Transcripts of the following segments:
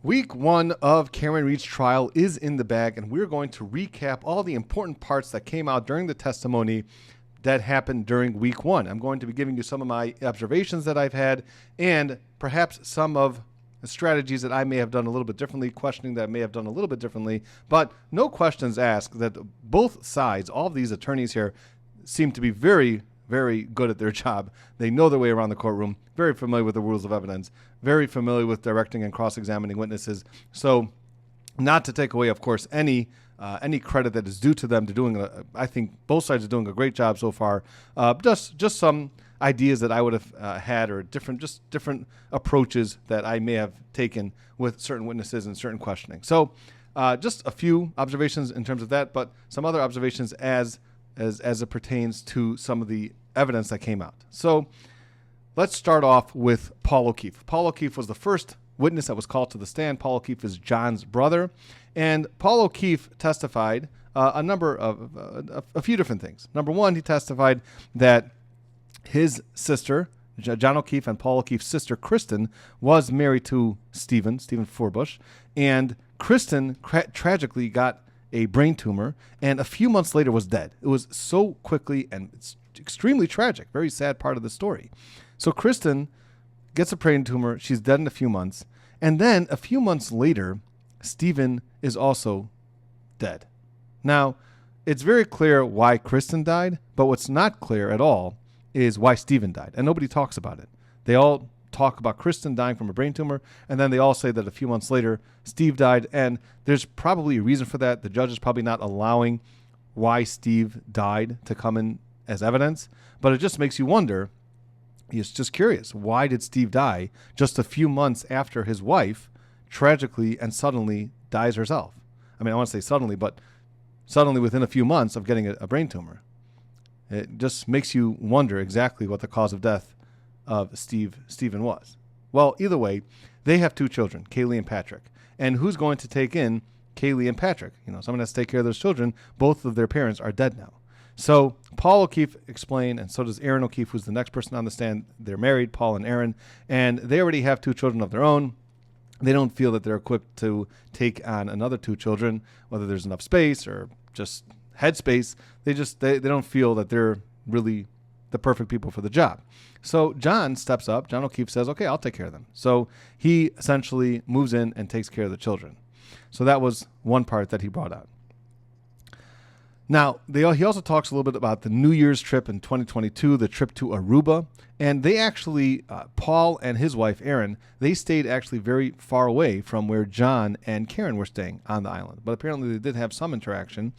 Week one of Karen Reed's trial is in the bag, and we're going to recap all the important parts that came out during the testimony that happened during week one. I'm going to be giving you some of my observations that I've had and perhaps some of the strategies that I may have done a little bit differently, questioning that I may have done a little bit differently, but no questions asked that both sides, all of these attorneys here, seem to be very, very good at their job. They know their way around the courtroom, very familiar with the rules of evidence, very familiar with directing and cross-examining witnesses. So not to take away, of course, any credit that is due to them. They're doing, I think both sides are doing a great job so far. Just some ideas that I would have had, or different approaches that I may have taken with certain witnesses and certain questioning. So just a few observations in terms of that, but some other observations as it pertains to some of the evidence that came out. So let's start off with Paul O'Keefe. Paul O'Keefe was the first witness that was called to the stand. Paul O'Keefe is John's brother, and Paul O'Keefe testified a few different things. Number one, he testified that his sister, John O'Keefe, and Paul O'Keefe's sister, Kristen, was married to Steven Forbush, and Kristen tragically got a brain tumor, and a few months later was dead. It was so quickly, and it's extremely tragic, very sad part of the story. So Kristen gets a brain tumor, she's dead in a few months, and then a few months later, Steven is also dead. Now, it's very clear why Kristen died, but what's not clear at all is why Steven died, and nobody talks about it. They all talk about Kristen dying from a brain tumor, and then they all say that a few months later, Steve died, and there's probably a reason for that. The judge is probably not allowing why Steve died to come in as evidence, but it just makes you wonder. It's just curious. Why did Steve die just a few months after his wife tragically and suddenly dies herself? I mean, I want to say suddenly, but suddenly within a few months of getting a brain tumor. It just makes you wonder exactly what the cause of death of Steven was. Well, either way, they have two children, Kaylee and Patrick. And who's going to take in Kaylee and Patrick? Someone has to take care of those children. Both of their parents are dead now. So Paul O'Keefe explained, and so does Aaron O'Keefe, who's the next person on the stand. They're married, Paul and Aaron, and they already have two children of their own. They don't feel that they're equipped to take on another two children, whether there's enough space or just head space. They don't feel that they're really the perfect people for the job. So John steps up. John O'Keefe says, okay, I'll take care of them. So he essentially moves in and takes care of the children. So that was one part that he brought out. Now, he also talks a little bit about the New Year's trip in 2022, the trip to Aruba. And they actually, Paul and his wife, Erin, they stayed actually very far away from where John and Karen were staying on the island. But apparently they did have some interaction.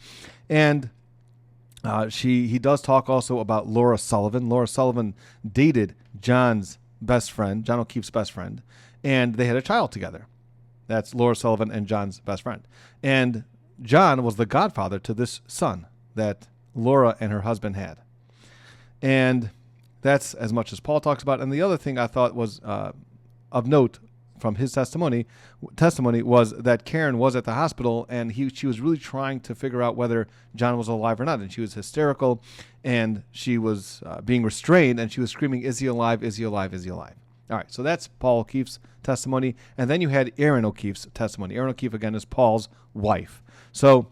And he does talk also about Laura Sullivan. Laura Sullivan dated John's best friend, John O'Keefe's best friend, and they had a child together. That's Laura Sullivan and John's best friend. And John was the godfather to this son that Laura and her husband had. And that's as much as Paul talks about. And the other thing I thought was of note from his testimony was that Karen was at the hospital, and she was really trying to figure out whether John was alive or not. And she was hysterical, and she was being restrained, and she was screaming, "Is he alive? Is he alive? Is he alive?" All right, so that's Paul O'Keefe's testimony. And then you had Aaron O'Keefe's testimony. Aaron O'Keefe, again, is Paul's wife. So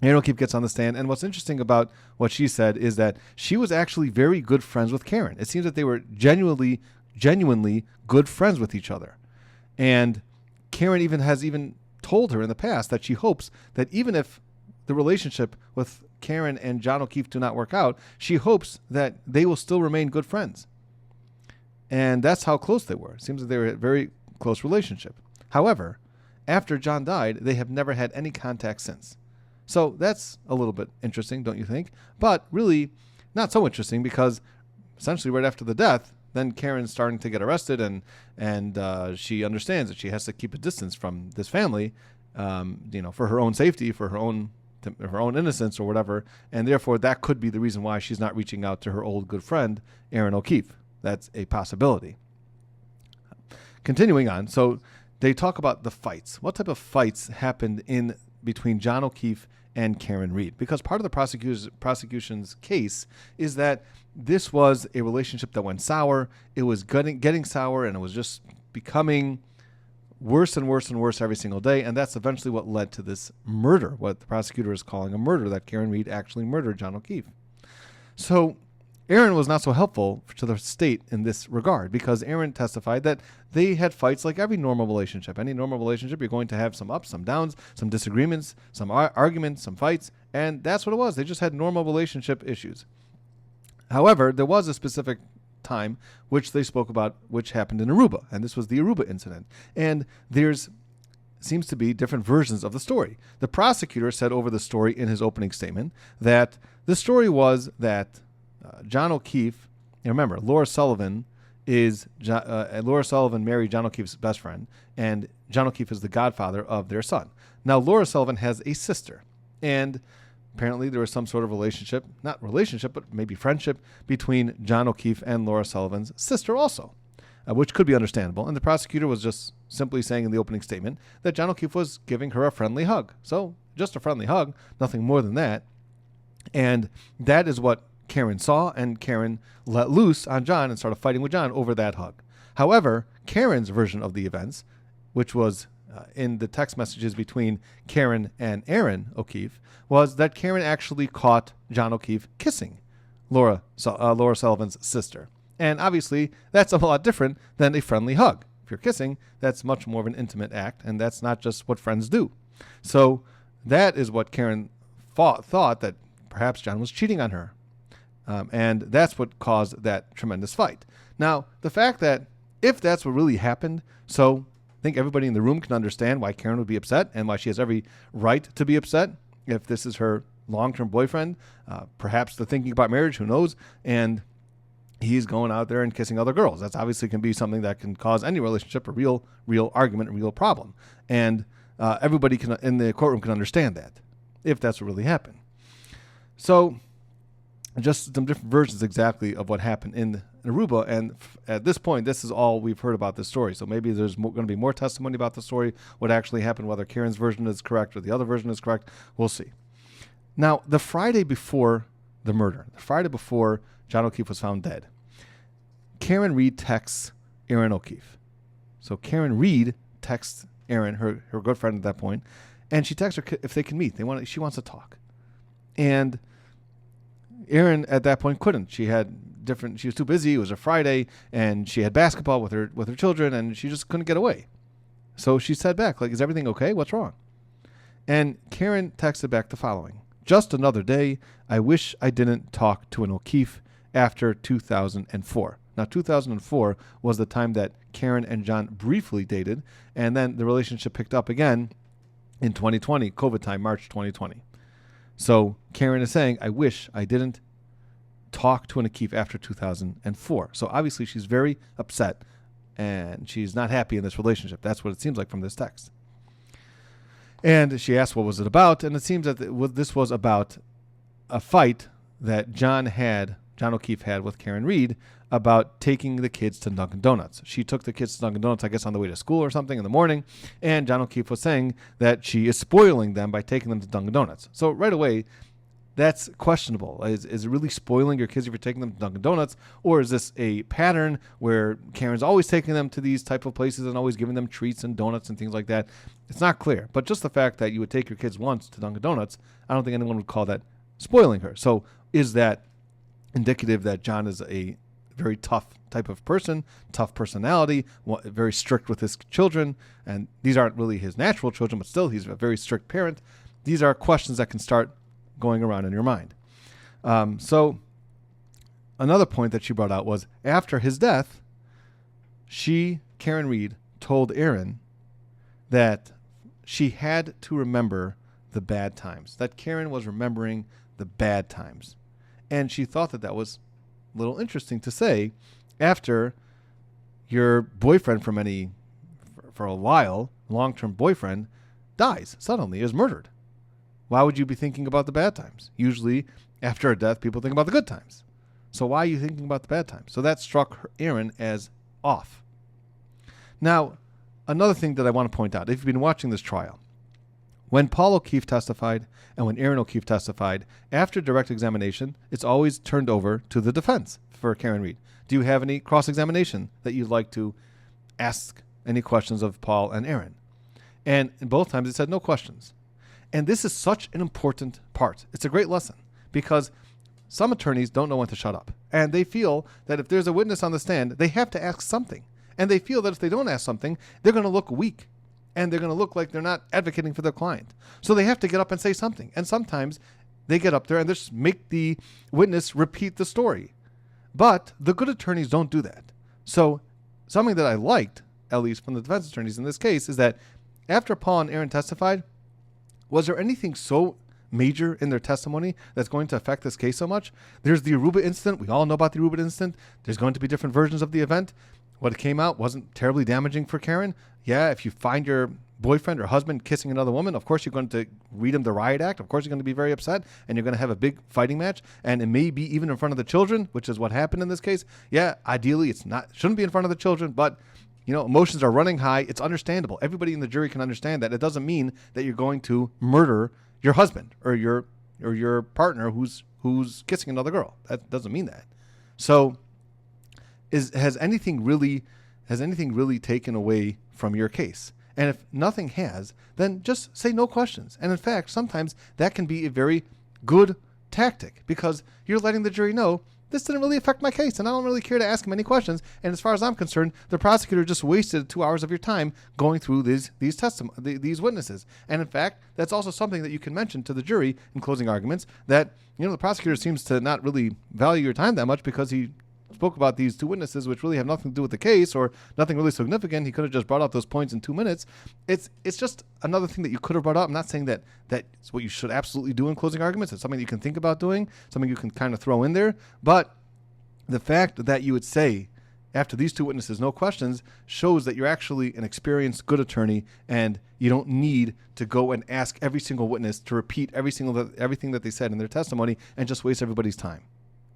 Aaron O'Keefe gets on the stand, and what's interesting about what she said is that she was actually very good friends with Karen. It seems that they were genuinely good friends with each other. And Karen has told her in the past that she hopes that even if the relationship with Karen and John O'Keefe do not work out, she hopes that they will still remain good friends. And that's how close they were. It seems that they were a very close relationship. However, after John died, they have never had any contact since. So that's a little bit interesting, don't you think? But really not so interesting, because essentially right after the death, then Karen's starting to get arrested, and she understands that she has to keep a distance from this family, for her own safety, for her own innocence or whatever, and therefore that could be the reason why she's not reaching out to her old good friend, Aaron O'Keefe. That's a possibility. Continuing on, so they talk about the fights. What type of fights happened in between John O'Keefe and Karen Reed? Because part of the prosecution's case is that this was a relationship that went sour. It was getting sour, and it was just becoming worse and worse and worse every single day, and that's eventually what led to this murder, what the prosecutor is calling a murder, that Karen Reed actually murdered John O'Keefe. So Aaron was not so helpful to the state in this regard, because Aaron testified that they had fights like every normal relationship. Any normal relationship, you're going to have some ups, some downs, some disagreements, some arguments, some fights, and that's what it was. They just had normal relationship issues. However, there was a specific time which they spoke about, which happened in Aruba, and this was the Aruba incident. And there's seems to be different versions of the story. The prosecutor said over the story in his opening statement that the story was that John O'Keefe, remember, Laura Sullivan married John O'Keefe's best friend, and John O'Keefe is the godfather of their son. Now, Laura Sullivan has a sister, and apparently there was some sort of relationship, not relationship, but maybe friendship between John O'Keefe and Laura Sullivan's sister also, which could be understandable. And the prosecutor was just simply saying in the opening statement that John O'Keefe was giving her a friendly hug. So just a friendly hug, nothing more than that. And that is what Karen saw, and Karen let loose on John and started fighting with John over that hug. However, Karen's version of the events, which was in the text messages between Karen and Aaron O'Keefe, was that Karen actually caught John O'Keefe kissing Laura Sullivan's sister. And obviously, that's a lot different than a friendly hug. If you're kissing, that's much more of an intimate act, and that's not just what friends do. So that is what Karen thought that perhaps John was cheating on her. And that's what caused that tremendous fight. Now, the fact that if that's what really happened, so I think everybody in the room can understand why Karen would be upset and why she has every right to be upset if this is her long-term boyfriend, perhaps they're thinking about marriage, who knows, and he's going out there and kissing other girls. That's obviously can be something that can cause any relationship a real argument, a real problem. And everybody in the courtroom can understand that if that's what really happened. So just some different versions exactly of what happened in Aruba. And at this point, this is all we've heard about this story. So maybe there's going to be more testimony about the story, what actually happened, whether Karen's version is correct or the other version is correct. We'll see. Now, the Friday before the murder, the Friday before John O'Keefe was found dead, Karen Reed texts Aaron O'Keefe. So Karen Reed texts Aaron, her good friend at that point, and she texts her if they can meet. She wants to talk. And Aaron at that point couldn't. She was too busy. It was a Friday, and she had basketball with her children, and she just couldn't get away. So she said back, like, is everything okay? What's wrong? And Karen texted back the following: just another day. I wish I didn't talk to an O'Keefe after 2004. Now, 2004 was the time that Karen and John briefly dated, and then the relationship picked up again in 2020, COVID time, March 2020. So Karen is saying, I wish I didn't talk to an O'Keefe after 2004. So obviously she's very upset, and she's not happy in this relationship. That's what it seems like from this text. And she asked what was it about, and it seems that this was about a fight that John O'Keefe had with Karen Reed about taking the kids to Dunkin' Donuts. She took the kids to Dunkin' Donuts, I guess, on the way to school or something in the morning, and John O'Keefe was saying that she is spoiling them by taking them to Dunkin' Donuts. So right away, that's questionable. Is it really spoiling your kids if you're taking them to Dunkin' Donuts, or is this a pattern where Karen's always taking them to these type of places and always giving them treats and donuts and things like that? It's not clear. But just the fact that you would take your kids once to Dunkin' Donuts, I don't think anyone would call that spoiling her. So is that indicative that John is a very tough type of person, tough personality, very strict with his children, and these aren't really his natural children, but still he's a very strict parent? These are questions that can start going around in your mind. So another point that she brought out was after his death, Karen Reed, told Aaron that she had to remember the bad times, that Karen was remembering the bad times. And she thought that was a little interesting to say after your boyfriend for a while, long-term boyfriend, dies suddenly, is murdered. Why would you be thinking about the bad times? Usually after a death, people think about the good times. So why are you thinking about the bad times? So that struck Aaron as off. Now, another thing that I want to point out, if you've been watching this trial, when Paul O'Keefe testified and when Aaron O'Keefe testified, after direct examination, it's always turned over to the defense for Karen Reed. Do you have any cross-examination that you'd like to ask any questions of Paul and Aaron. And both times it said no questions. And this is such an important part. It's a great lesson because some attorneys don't know when to shut up. And they feel that if there's a witness on the stand, they have to ask something. And they feel that if they don't ask something, they're going to look weak. And they're going to look like they're not advocating for their client. So they have to get up and say something. And sometimes they get up there and just make the witness repeat the story. But the good attorneys don't do that. So something that I liked, at least from the defense attorneys in this case, is that after Paul and Aaron testified, was there anything so major in their testimony that's going to affect this case so much? There's the Aruba incident. We all know about the Aruba incident. There's going to be different versions of the event. What came out wasn't terribly damaging for Karen. Yeah, if you find your boyfriend or husband kissing another woman, of course you're going to read him the riot act. Of course you're going to be very upset, and you're going to have a big fighting match, and it may be even in front of the children, which is what happened in this case. Yeah, ideally shouldn't be in front of the children, but emotions are running high. It's understandable. Everybody in the jury can understand that. It doesn't mean that you're going to murder your husband or your partner who's kissing another girl. That doesn't mean that. So has anything really taken away from your case? And if nothing has, then just say no questions. And in fact, sometimes that can be a very good tactic because you're letting the jury know this didn't really affect my case, and I don't really care to ask him any questions. And as far as I'm concerned, the prosecutor just wasted 2 hours of your time going through these witnesses. And in fact, that's also something that you can mention to the jury in closing arguments, that the prosecutor seems to not really value your time that much because he spoke about these two witnesses, which really have nothing to do with the case or nothing really significant. He could have just brought up those points in 2 minutes. It's just another thing that you could have brought up. I'm not saying that that's what you should absolutely do in closing arguments. It's something you can think about doing, something you can kind of throw in there. But the fact that you would say, after these two witnesses, no questions, shows that you're actually an experienced, good attorney, and you don't need to go and ask every single witness to repeat everything that they said in their testimony and just waste everybody's time.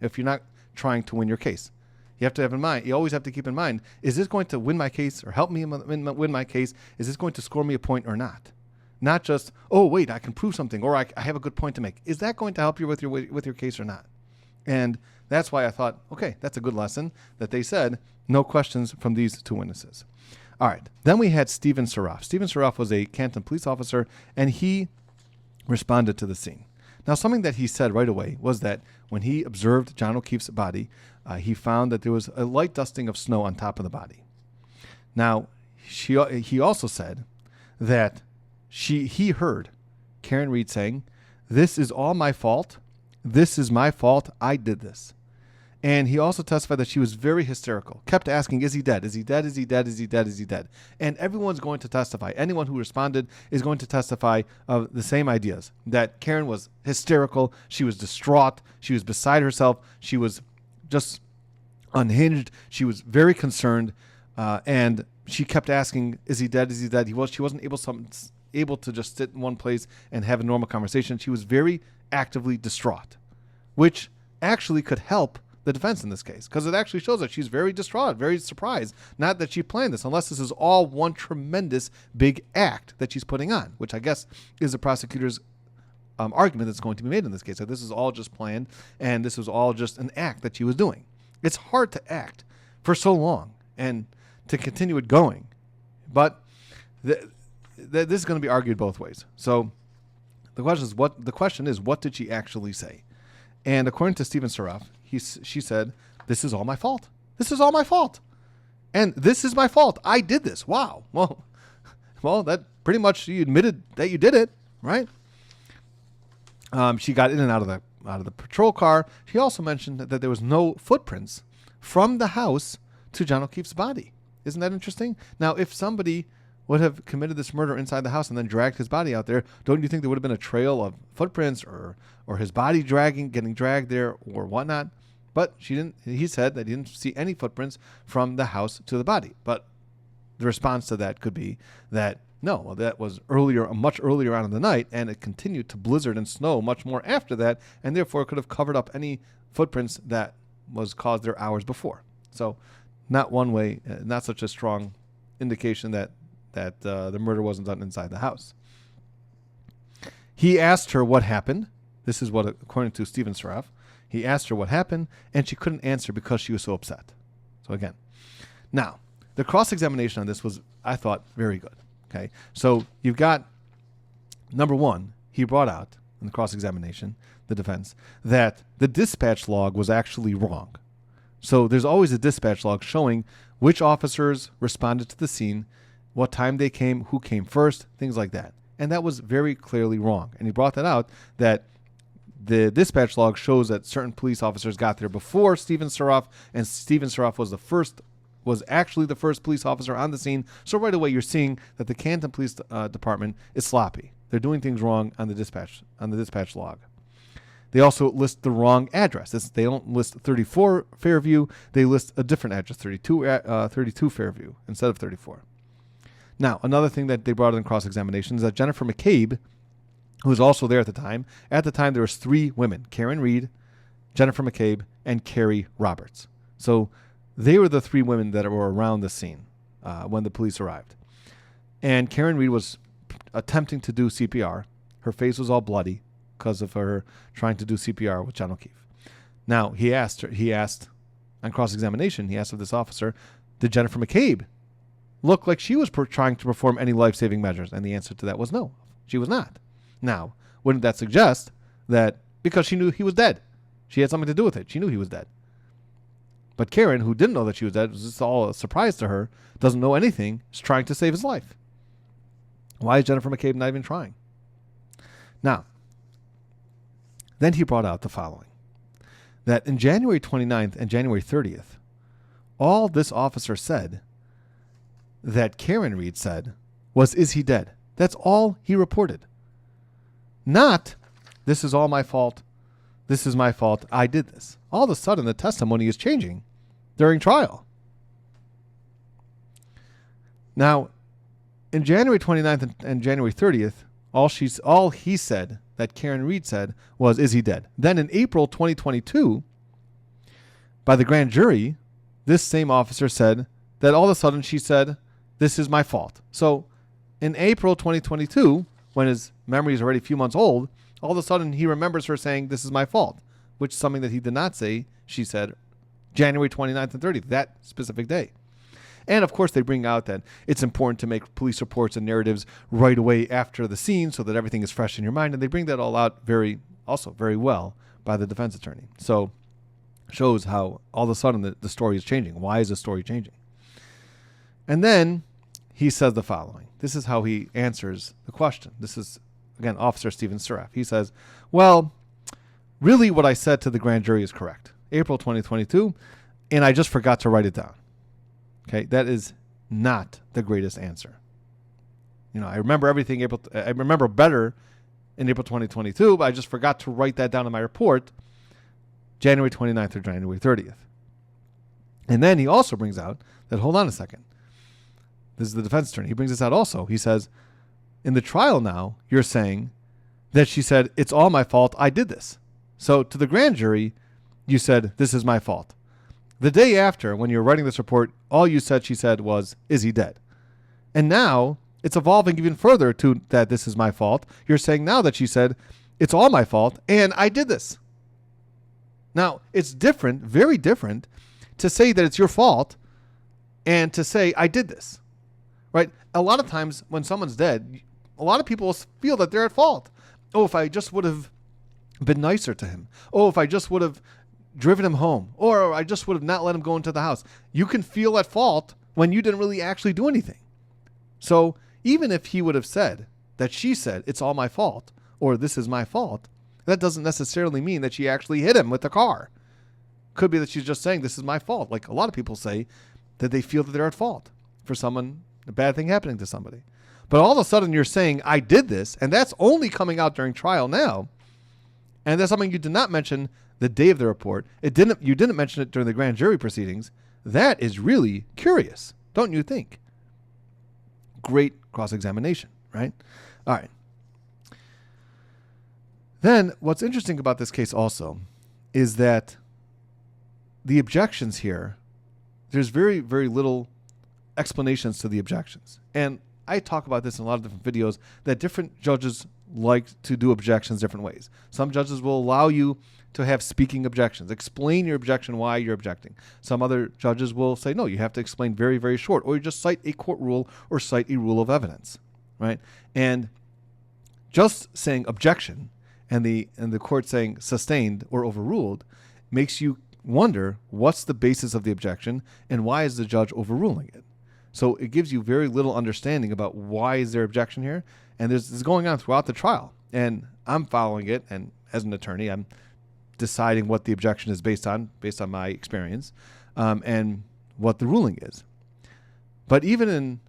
If you're not trying to win your case, you always have to keep in mind, is this going to win my case or help me win my case? Is this going to score me a point or not? Not just, oh, wait, I can prove something, or I have a good point to make. Is that going to help you with your case or not? And that's why I thought, okay, that's a good lesson that they said no questions from these two witnesses. All right. Then we had Steven Sarra. Steven Sarra was a Canton police officer, and he responded to the scene. Now, something that he said right away was that when he observed John O'Keefe's body, he found that there was a light dusting of snow on top of the body. Now, he also said that he heard Karen Reed saying, "This is all my fault. This is my fault. I did this." And he also testified that she was very hysterical, kept asking, is he dead? Is he dead? Is he dead? Is he dead? Is he dead? And everyone's going to testify. Anyone who responded is going to testify of the same ideas, that Karen was hysterical. She was distraught. She was beside herself. She was just unhinged. She was very concerned. And she kept asking, is he dead? Is he dead? She wasn't able to just sit in one place and have a normal conversation. She was very actively distraught, which actually could help the defense in this case, because it actually shows that she's very distraught, very surprised. Not that she planned this, unless this is all one tremendous big act that she's putting on, which I guess is the prosecutor's argument that's going to be made in this case, that this is all just planned and this was all just an act that she was doing. It's hard to act for so long and to continue it going, but this is going to be argued both ways. So the question is, what did she actually say? And according to Steven Sarra, she said, "This is all my fault. This is all my fault. And this is my fault. I did this." Wow. Well, that pretty much you admitted that you did it, right? She got in and out of the patrol car. She also mentioned that there was no footprints from the house to John O'Keefe's body. Isn't that interesting? Now, if somebody would have committed this murder inside the house and then dragged his body out there, don't you think there would have been a trail of footprints or his body getting dragged there or whatnot? But she didn't. He said that he didn't see any footprints from the house to the body. But the response to that could be that no, that was much earlier on in the night, and it continued to blizzard and snow much more after that, and therefore could have covered up any footprints that was caused there hours before. So, not one way, not such a strong indication that the murder wasn't done inside the house. He asked her what happened. This is what, according to Steven Sarra, he asked her what happened, and she couldn't answer because she was so upset. So again, now, the cross-examination on this was, I thought, very good. Okay, so you've got, number one, he brought out in the cross-examination, the defense, that the dispatch log was actually wrong. So there's always a dispatch log showing which officers responded to the scene, what time they came, who came first, things like that. And that was very clearly wrong. And he brought that out, that the dispatch log shows that certain police officers got there before Steven Sarra, and Steven Sarra was actually the first police officer on the scene. So right away you're seeing that the Canton Police Department is sloppy. They're doing things wrong on the dispatch log. They also list the wrong address. They don't list 34 Fairview. They list a different address, 32 Fairview instead of 34. Now, another thing that they brought in cross-examination is that Jennifer McCabe, who was also there at the time there was 3 women, Karen Reed, Jennifer McCabe, and Carrie Roberts. So they were the 3 women that were around the scene when the police arrived. And Karen Reed was attempting to do CPR. Her face was all bloody because of her trying to do CPR with John O'Keefe. Now, he asked on cross-examination, he asked of this officer, did Jennifer McCabe look like she was trying to perform any life-saving measures? And the answer to that was no, she was not. Now, wouldn't that suggest that because she knew he was dead, she had something to do with it? She knew he was dead. But Karen, who didn't know that she was dead, it was just all a surprise to her, doesn't know anything, is trying to save his life. Why is Jennifer McCabe not even trying? Now, then he brought out the following, that in January 29th and January 30th, all this officer said that Karen Reed said was, is he dead? That's all he reported. Not, this is all my fault. This is my fault. I did this. All of a sudden, the testimony is changing during trial. Now, in January 29th and January 30th, all he said that Karen Reed said was, is he dead? Then in April 2022, by the grand jury, this same officer said that all of a sudden she said, this is my fault. So in April 2022, when his memory is already a few months old, all of a sudden he remembers her saying, this is my fault, which is something that he did not say, she said, January 29th and 30th, that specific day. And of course, they bring out that it's important to make police reports and narratives right away after the scene so that everything is fresh in your mind. And they bring that all out very well by the defense attorney. So shows how all of a sudden the story is changing. Why is the story changing? And then he says the following. This is how he answers the question. This is, again, Officer Steven Sarra. He says, well, really what I said to the grand jury is correct. April 2022, and I just forgot to write it down. Okay, that is not the greatest answer. You know, I remember everything. I remember better in April 2022, but I just forgot to write that down in my report, January 29th or January 30th. And then he also brings out that, hold on a second. This is the defense attorney. He brings this out also. He says, in the trial now, you're saying that she said, it's all my fault. I did this. So to the grand jury, you said, this is my fault. The day after, when you're writing this report, all you said she said was, is he dead? And now it's evolving even further to that this is my fault. You're saying now that she said, it's all my fault, and I did this. Now, it's different, very different, to say that it's your fault and to say, I did this. Right? A lot of times when someone's dead, a lot of people feel that they're at fault. Oh, if I just would have been nicer to him. Oh, if I just would have driven him home, or I just would have not let him go into the house. You can feel at fault when you didn't really actually do anything. So even if he would have said that she said, it's all my fault, or this is my fault, that doesn't necessarily mean that she actually hit him with the car. Could be that she's just saying, this is my fault. Like a lot of people say that they feel that they're at fault for someone, a bad thing happening to somebody. But all of a sudden you're saying, I did this, and that's only coming out during trial now. And that's something you did not mention the day of the report. You didn't mention it during the grand jury proceedings. That is really curious, don't you think? Great cross-examination, right? All right. Then what's interesting about this case also is that the objections here, there's very, very little explanations to the objections. And I talk about this in a lot of different videos, that different judges like to do objections different ways. Some judges will allow you to have speaking objections. Explain your objection, why you're objecting. Some other judges will say, no, you have to explain very, very short, or you just cite a court rule or cite a rule of evidence, right? And just saying objection and the court saying sustained or overruled makes you wonder what's the basis of the objection and why is the judge overruling it. So it gives you very little understanding about why is there objection here. And this is going on throughout the trial. And I'm following it. And as an attorney, I'm deciding what the objection is based on my experience, and what the ruling is. But even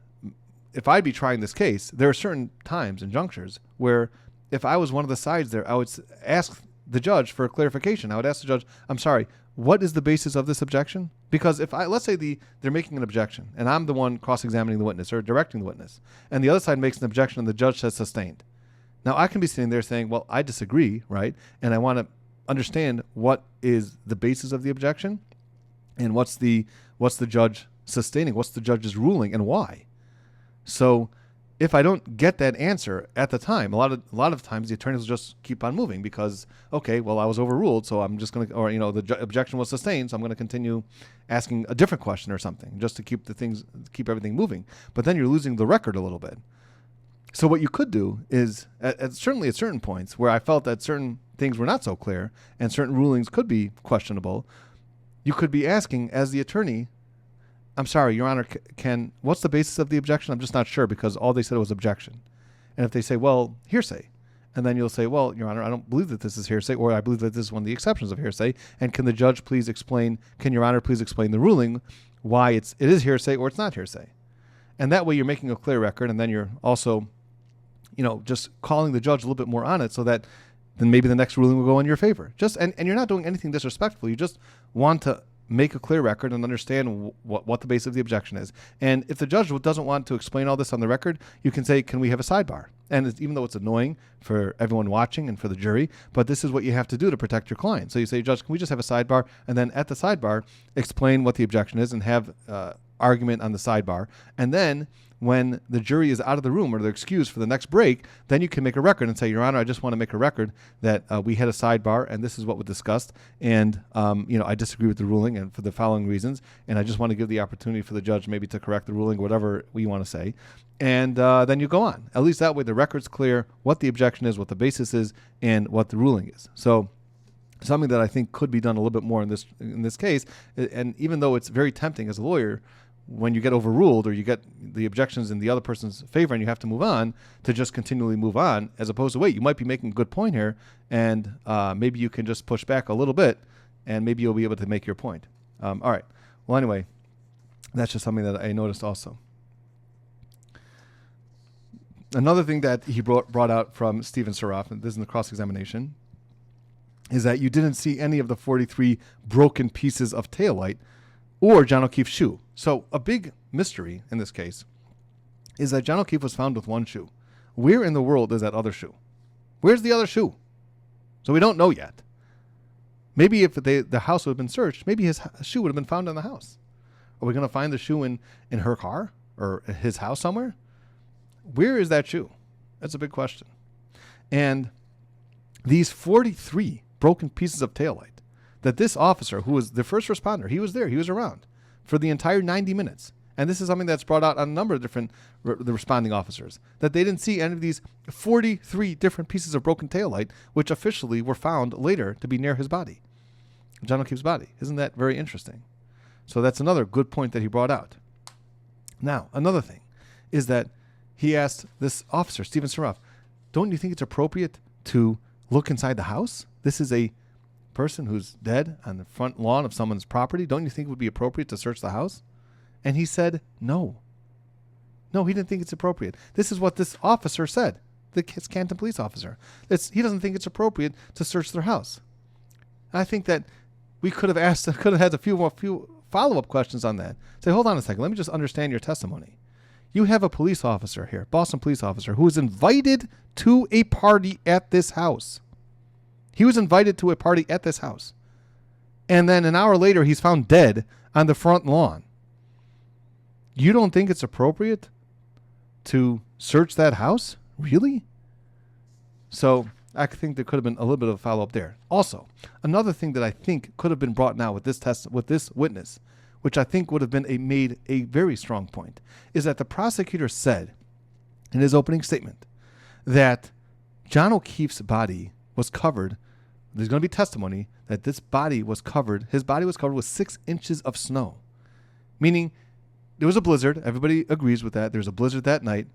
if I'd be trying this case, there are certain times and junctures where if I was one of the sides there, I would ask the judge for a clarification. I would ask the judge, I'm sorry, what is the basis of this objection? Because let's say they're making an objection and I'm the one cross-examining the witness or directing the witness, and the other side makes an objection and the judge says sustained. Now I can be sitting there saying, well, I disagree, right? And I want to understand what is the basis of the objection and what's the judge sustaining, what's the judge's ruling and why. So if I don't get that answer at the time, a lot of times the attorneys will just keep on moving because, okay, well, I was overruled, so I'm just going to, or, the objection was sustained, so I'm going to continue asking a different question or something just to keep everything moving. But then you're losing the record a little bit. So what you could do is, certainly at certain points where I felt that certain things were not so clear and certain rulings could be questionable, you could be asking as the attorney, I'm sorry, Your Honor, what's the basis of the objection? I'm just not sure because all they said was objection. And if they say, well, hearsay, and then you'll say, well, Your Honor, I don't believe that this is hearsay, or I believe that this is one of the exceptions of hearsay, and can Your Honor please explain the ruling, why it is hearsay or it's not hearsay? And that way you're making a clear record, and then you're also, just calling the judge a little bit more on it so that then maybe the next ruling will go in your favor. And you're not doing anything disrespectful. You just want to make a clear record and understand what the basis of the objection is. And if the judge doesn't want to explain all this on the record, you can say, can we have a sidebar? And even though it's annoying for everyone watching and for the jury, but this is what you have to do to protect your client. So you say, Judge, can we just have a sidebar? And then at the sidebar, explain what the objection is and have argument on the sidebar. And then when the jury is out of the room or they're excused for the next break, then you can make a record and say, Your Honor, I just want to make a record that we had a sidebar and this is what was discussed. And, I disagree with the ruling and for the following reasons. And I just want to give the opportunity for the judge maybe to correct the ruling, whatever we want to say. And then you go on. At least that way the record's clear, what the objection is, what the basis is, and what the ruling is. So something that I think could be done a little bit more in this case. And even though it's very tempting as a lawyer, when you get overruled or you get the objections in the other person's favor and you have to move on, to just continually move on, as opposed to, wait, you might be making a good point here, and maybe you can just push back a little bit, and maybe you'll be able to make your point. All right. Well, anyway, that's just something that I noticed also. Another thing that he brought out from Steven Sarra, and this is in the cross-examination, is that you didn't see any of the 43 broken pieces of taillight or John O'Keefe's shoe. So a big mystery in this case is that John O'Keefe was found with one shoe. Where in the world is that other shoe? Where's the other shoe? So we don't know yet. Maybe if the house would have been searched, maybe his shoe would have been found in the house. Are we going to find the shoe in her car or his house somewhere? Where is that shoe? That's a big question. And these 43 broken pieces of taillight that this officer, who was the first responder, he was there, he was around for the entire 90 minutes. And this is something that's brought out on a number of different the responding officers, that they didn't see any of these 43 different pieces of broken taillight, which officially were found later to be near his body, John O'Keefe's body. Isn't that very interesting? So that's another good point that he brought out. Now, another thing is that he asked this officer, Steven Sarra, don't you think it's appropriate to look inside the house? This is a person who's dead on the front lawn of someone's property. Don't you think it would be appropriate to search the house? And he said, no. No, he didn't think it's appropriate. This is what this officer said, the Canton police officer. He doesn't think it's appropriate to search their house. I think that we could have had a few follow-up questions on that. Say, hold on a second. Let me just understand your testimony. You have a police officer here, Boston police officer, who was invited to a party at this house. He was invited to a party at this house. And then an hour later, he's found dead on the front lawn. You don't think it's appropriate to search that house? Really? So I think there could have been a little bit of a follow-up there. Also, another thing that I think could have been brought out with this witness, which I think would have been made a very strong point, is that the prosecutor said in his opening statement that John O'Keefe's body was covered. There's going to be testimony that his body was covered with 6 inches of snow, meaning there was a blizzard. Everybody agrees with that. There was a blizzard that night.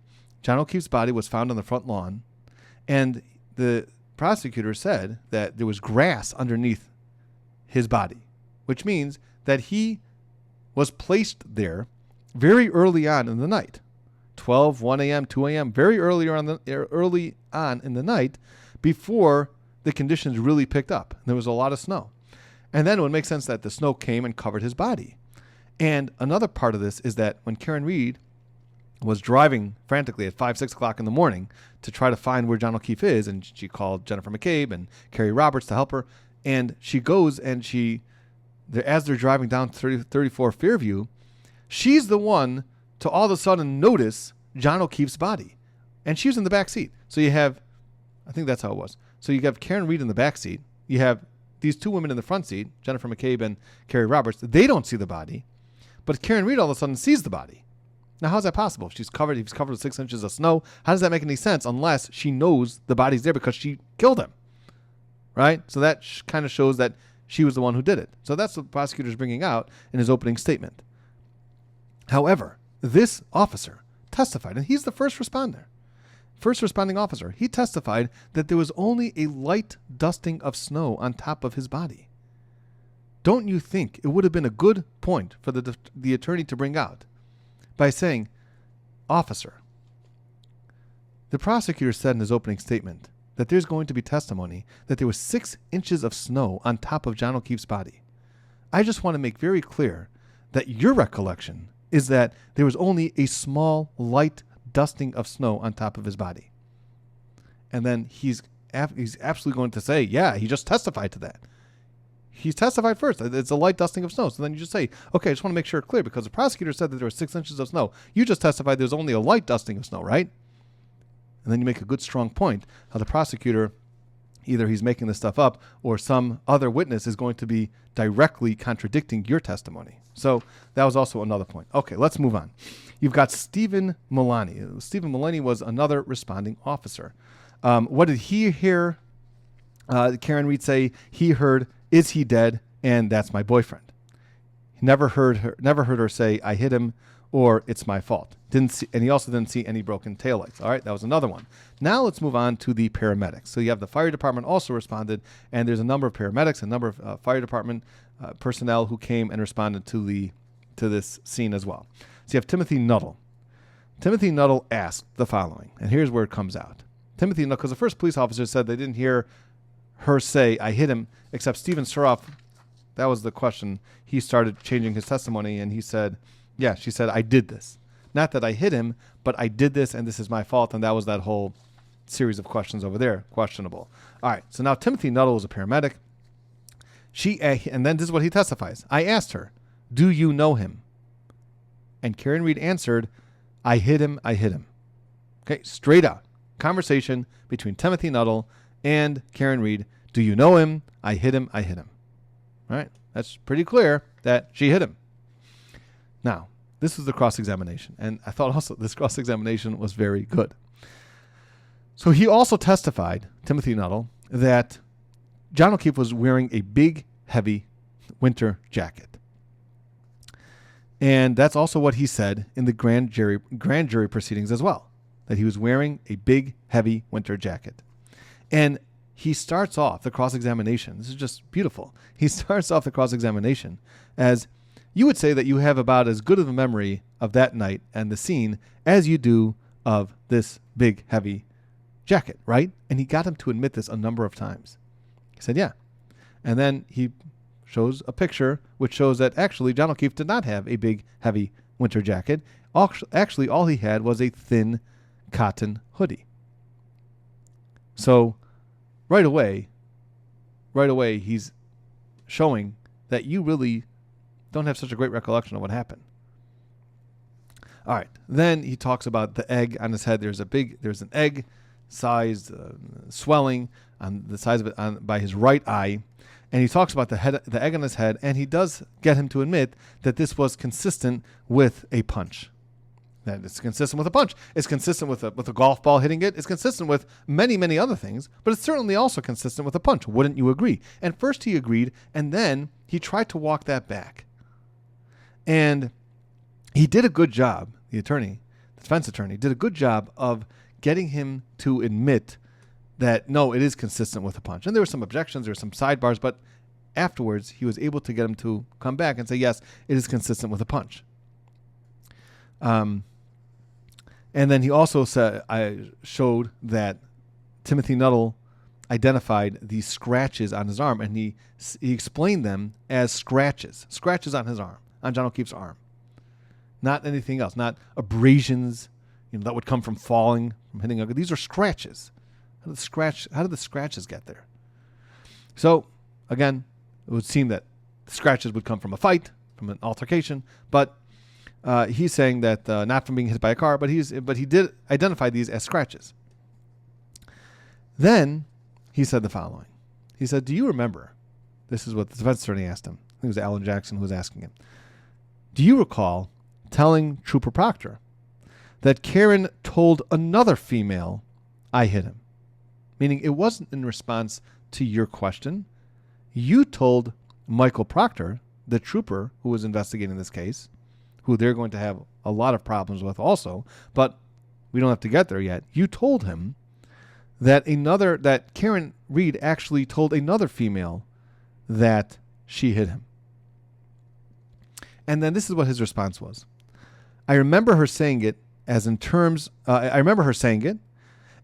John O'Keefe's body was found on the front lawn, and the prosecutor said that there was grass underneath his body, which means that he was placed there very early on in the night, 12, 1 a.m., 2 a.m., very early on in the night, before the conditions really picked up. There was a lot of snow. And then it would make sense that the snow came and covered his body. And another part of this is that when Karen Reed was driving frantically at 5, 6 o'clock in the morning to try to find where John O'Keefe is, and she called Jennifer McCabe and Carrie Roberts to help her, and she goes and as they're driving down 34 Fairview, she's the one to all of a sudden notice John O'Keefe's body. And she was in the back seat. So you have, I think that's how it was. So you have Karen Reed in the back seat. You have these 2 women in the front seat, Jennifer McCabe and Carrie Roberts. They don't see the body. But Karen Reed all of a sudden sees the body. Now, how is that possible? He's covered with 6 inches of snow. How does that make any sense unless she knows the body's there because she killed him? Right? So that kind of shows that she was the one who did it. So that's what the prosecutor is bringing out in his opening statement. However, this officer testified, and he's the first responding officer. He testified that there was only a light dusting of snow on top of his body. Don't you think it would have been a good point for the attorney to bring out by saying, officer, the prosecutor said in his opening statement that there's going to be testimony that there was 6 inches of snow on top of John O'Keefe's body. I just want to make very clear that your recollection is that there was only a small, light dusting of snow on top of his body. And then he's absolutely going to say, yeah, he just testified to that. He's testified first. It's a light dusting of snow. So then you just say, okay, I just want to make sure it's clear because the prosecutor said that there were 6 inches of snow. You just testified there's only a light dusting of snow, right? And then you make a good, strong point how the prosecutor, either he's making this stuff up or some other witness is going to be directly contradicting your testimony. So that was also another point. Okay, let's move on. You've got Stephen Mullaney. Stephen Mullaney was another responding officer. What did he hear Karen Reed say? He heard, "Is he dead?" and "That's my boyfriend." He never heard her say, "I hit him," or "It's my fault." And he also didn't see any broken taillights. All right, that was another one. Now let's move on to the paramedics. So you have the fire department also responded, and there's a number of paramedics, a number of fire department personnel who came and responded to this scene as well. So you have Timothy Nuttle. Timothy Nuttle asked the following, and here's where it comes out. Timothy Nuttle, because the first police officer said they didn't hear her say, "I hit him," except Steven Sarra. That was the question. He started changing his testimony, and he said, yeah, she said, "I did this. Not that I hit him, but I did this, and this is my fault." And that was that whole series of questions over there, questionable. All right, so now Timothy Nuttle was a paramedic. And then this is what he testifies. "I asked her, 'Do you know him?' And Karen Reed answered, 'I hit him, I hit him.'" Okay, straight out. Conversation between Timothy Nuttle and Karen Reed. "Do you know him? I hit him, I hit him." All right, that's pretty clear that she hit him. Now, this was the cross-examination, and I thought also this cross-examination was very good. So he also testified, Timothy Nuttle, that John O'Keefe was wearing a big, heavy winter jacket. And that's also what he said in the grand jury proceedings as well, that he was wearing a big, heavy winter jacket. And he starts off the cross-examination. This is just beautiful. He starts off the cross-examination as, "You would say that you have about as good of a memory of that night and the scene as you do of this big, heavy jacket, right?" And he got him to admit this a number of times. He said, yeah. And then he shows a picture which shows that actually John O'Keefe did not have a big, heavy winter jacket. Actually, all he had was a thin cotton hoodie. So right away, he's showing that you really don't have such a great recollection of what happened. All right. Then he talks about the egg on his head. There's an egg sized swelling on the size of it by his right eye. And he talks about the egg on his head, and he does get him to admit that this was consistent with a punch. That it's consistent with a punch. It's consistent with a golf ball hitting it. It's consistent with many, many other things, but it's certainly also consistent with a punch. Wouldn't you agree? And first he agreed, and then he tried to walk that back. And he did a good job, the defense attorney, did a good job of getting him to admit that, no, it is consistent with a punch. And there were some objections, there were some sidebars, but afterwards he was able to get him to come back and say, yes, it is consistent with a punch. And then he also said, I showed that Timothy Nuttle identified these scratches on his arm, and he explained them as scratches on his arm, on John O'Keefe's arm. Not anything else, not abrasions, that would come from falling, from hitting a. These are scratches. How did the scratches get there? So, again, it would seem that the scratches would come from a fight, from an altercation, but he's saying that not from being hit by a car, but he did identify these as scratches. Then he said the following. He said, do you remember, this is what the defense attorney asked him. I think it was Alan Jackson who was asking him. Do you recall telling Trooper Proctor that Karen told another female I hit him? Meaning it wasn't in response to your question. You told Michael Proctor, the trooper who was investigating this case, who they're going to have a lot of problems with also, but we don't have to get there yet. You told him that Karen Reed actually told another female that she hit him. And then this is what his response was. I remember her saying it as in terms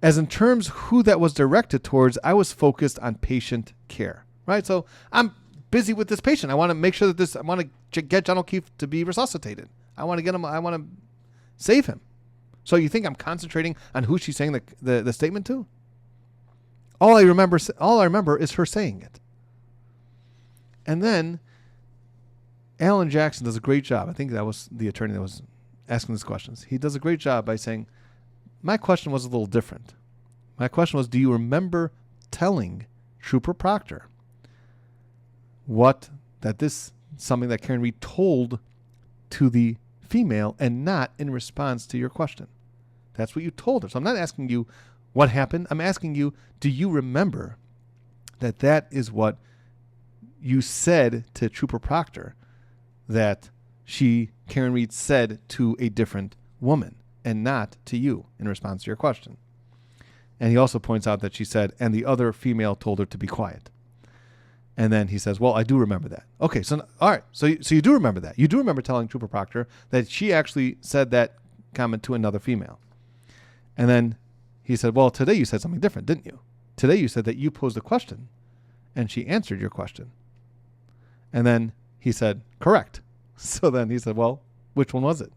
who that was directed towards. I was focused on patient care, right? So I'm busy with this patient. I want to make sure that I want to get John O'Keefe to be resuscitated. I want to get him. I want to save him. So you think I'm concentrating on who she's saying the statement to? All I remember is her saying it. And then Alan Jackson does a great job. I think that was the attorney that was asking these questions. He does a great job by saying, my question was a little different. My question was, do you remember telling Trooper Proctor something that Karen Reed told to the female and not in response to your question? That's what you told her. So I'm not asking you what happened. I'm asking you, do you remember that is what you said to Trooper Proctor that Karen Reed said to a different woman and not to you in response to your question? And he also points out that she said, and the other female told her to be quiet. And then he says, well, I do remember that. Okay, so all right, so you do remember that. You do remember telling Trooper Proctor that she actually said that comment to another female. And then he said, well, today you said something different, didn't you? Today you said that you posed a question and she answered your question. And then he said, correct. So then he said, well, which one was it?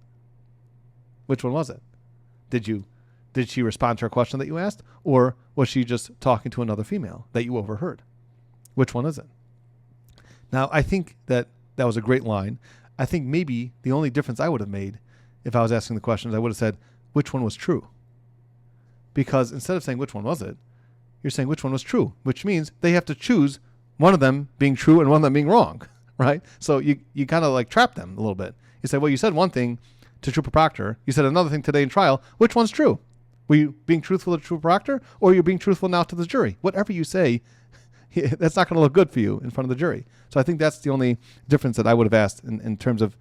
Which one was it? Did she respond to her question that you asked? Or was she just talking to another female that you overheard? Which one is it? Now, I think that was a great line. I think maybe the only difference I would have made if I was asking the questions, I would have said, which one was true? Because instead of saying which one was it, you're saying which one was true, which means they have to choose one of them being true and one of them being wrong, right? So you kind of like trap them a little bit. You say, well, you said one thing to Trooper Proctor. You said another thing today in trial. Which one's true? Were you being truthful to Trooper Proctor, or are you being truthful now to the jury? Whatever you say, that's not going to look good for you in front of the jury. So I think that's the only difference that I would have asked in terms of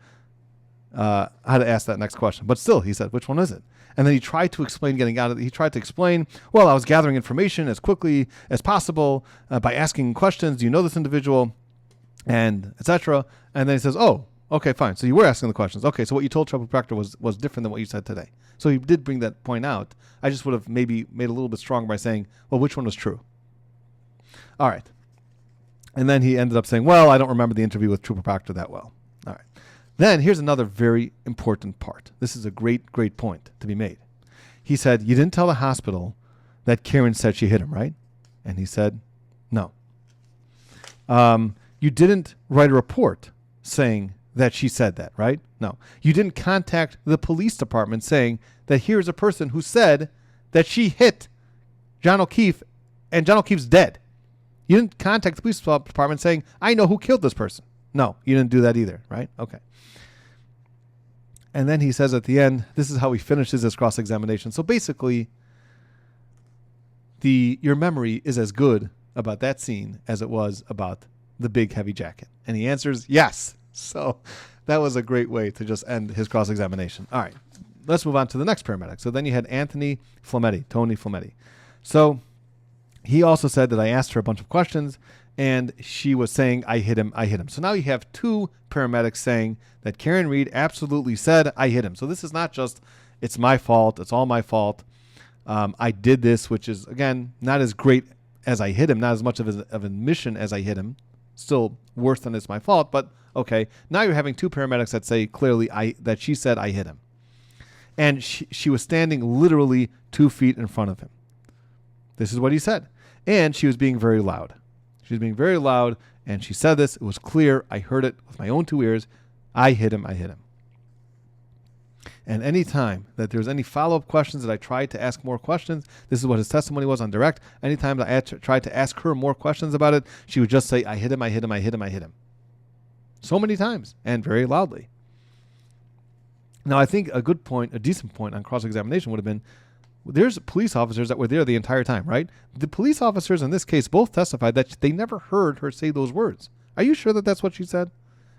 how to ask that next question. But still, he said, which one is it? And then he tried to explain getting out of it. He tried to explain, well, I was gathering information as quickly as possible by asking questions. Do you know this individual? And etc. And then he says, oh, okay, fine. So you were asking the questions. Okay, so what you told Trooper Proctor was different than what you said today. So he did bring that point out. I just would have maybe made a little bit stronger by saying, well, which one was true? All right. And then he ended up saying, well, I don't remember the interview with Trooper Proctor that well. All right. Then here's another very important part. This is a great, great point to be made. He said, you didn't tell the hospital that Karen said she hit him, right? And he said, no. You didn't write a report saying that she said that, right? No. You didn't contact the police department saying that here's a person who said that she hit John O'Keefe, and John O'Keefe's dead. You didn't contact the police department saying, I know who killed this person. No, you didn't do that either, right? Okay. And then he says at the end, this is how he finishes his cross-examination. So basically, your memory is as good about that scene as it was about the big heavy jacket. And he answers yes. So that was a great way to just end his cross-examination. All right, let's move on to the next paramedic. So then you had Tony Flaherty. So he also said that I asked her a bunch of questions, and she was saying, I hit him. So now you have two paramedics saying that Karen Reed absolutely said, I hit him. So this is not just, it's my fault, it's all my fault. I did this, which is, again, not as great as I hit him, not as much of an admission as I hit him. Still worse than it's my fault, but okay. Now you're having two paramedics that say clearly that she said I hit him. And she was standing literally 2 feet in front of him. This is what he said. And she was being very loud. She was being very loud, and she said this. It was clear. I heard it with my own 2 ears. I hit him. And any time that there's any follow-up questions that I tried to ask more questions, this is what his testimony was on direct. Anytime that I tried to ask her more questions about it, she would just say, I hit him. So many times, and very loudly. Now, I think a decent point on cross-examination would have been, there's police officers that were there the entire time, right? The police officers in this case both testified that they never heard her say those words. Are you sure that that's what she said?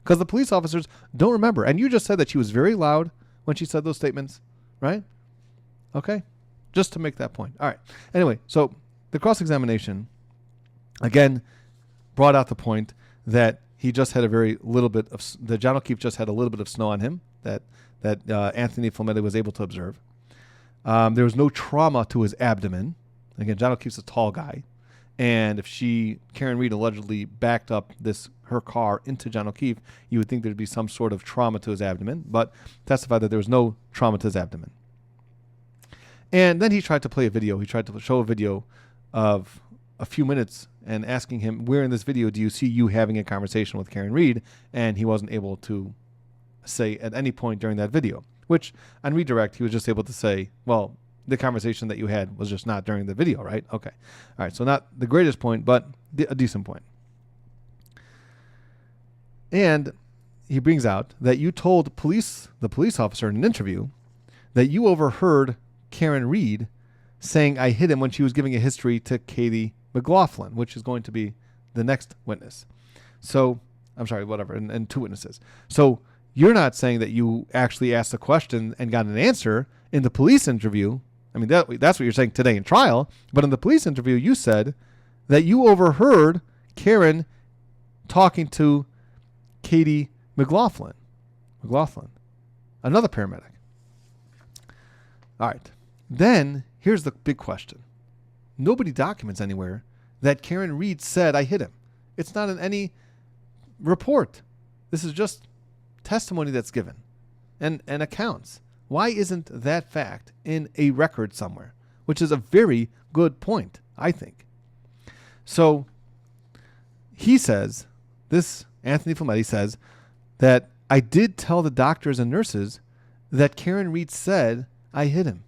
Because the police officers don't remember. And you just said that she was very loud when she said those statements, right? Okay. Just to make that point. All right. Anyway, so the cross-examination, again, brought out the point that he just had that John O'Keefe just had a little bit of snow on him that Anthony Flaherty was able to observe. There was no trauma to his abdomen. Again, John O'Keefe's a tall guy. And if Karen Reed allegedly backed up her car into John O'Keefe, you would think there'd be some sort of trauma to his abdomen, but testified that there was no trauma to his abdomen. And then he tried to play a video. He tried to show a video of a few minutes and asking him, where in this video do you see you having a conversation with Karen Reed? And he wasn't able to say at any point during that video, which on redirect, he was just able to say, well, the conversation that you had was just not during the video, right? Okay. All right. So not the greatest point, but a decent point. And he brings out that you told the police officer in an interview that you overheard Karen Reed saying I hit him when she was giving a history to Katie McLaughlin, which is going to be the next witness. So, I'm sorry, whatever, and two witnesses. So you're not saying that you actually asked a question and got an answer in the police interview. I mean, that's what you're saying today in trial. But in the police interview, you said that you overheard Karen talking to Katie McLaughlin, another paramedic. All right. Then here's the big question. Nobody documents anywhere that Karen Reed said I hit him. It's not in any report. This is just testimony that's given and accounts. Why isn't that fact in a record somewhere? Which is a very good point, I think. So he says, Anthony Flaherty says, that I did tell the doctors and nurses that Karen Reed said I hit him.